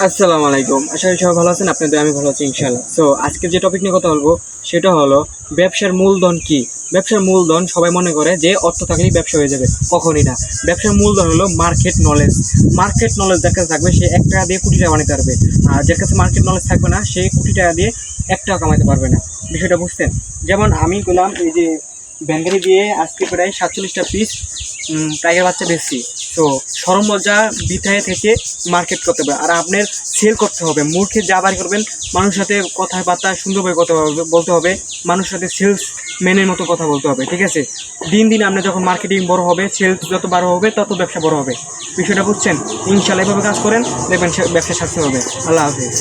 আসসালামু আলাইকুম। আশা করি সবাই ভালো আছেন। আপনাদের আমি ভালো আছি ইনশাআল্লাহ। সো আজকে যে টপিক নিয়ে কথা বলবো সেটা হলো ব্যবসার মূলধন কি। ব্যবসার মূলধন সবাই মনে করে যে অর্থ থাকলেই ব্যবসা হয়ে যাবে, কখনই না। ব্যবসার মূলধন হলো মার্কেট নলেজ। মার্কেট নলেজ যার কাছে থাকবে সে 1 টাকা দিয়ে কোটি টাকা বানাতে পারবে, আর যার কাছে মার্কেট নলেজ থাকবে না সে কোটি টাকা দিয়ে 1 টাকা কামাতে পারবে না। বিষয়টা বুঝতেন? যেমন আমি বললাম এই যে ব্যাঙ্গারি দিয়ে আজকে প্রায় 47টা পিস টাইগার বাচ্চা বেচছি। তো সরম লজ্জা বিথায় থেকে মার্কেট করতে হবে, আর আপনার সেল করতে হবে। মূর্খে যা বাড়ি করবেন, মানুষের সাথে কথাবার্তা সুন্দরভাবে কথা বলতে হবে, মানুষের সাথে সেলস ম্যানের মতো কথা বলতে হবে, ঠিক আছে? দিন দিন আপনার যখন মার্কেটিং বড় হবে, সেলস যত বড় হবে তত ব্যবসা বড় হবে। বিষয়টা বুঝছেন? ইনশাআল্লাহ এভাবে কাজ করেন, দেখবেন ব্যবসা সাকসেস হবে। আল্লাহ হাফেজ।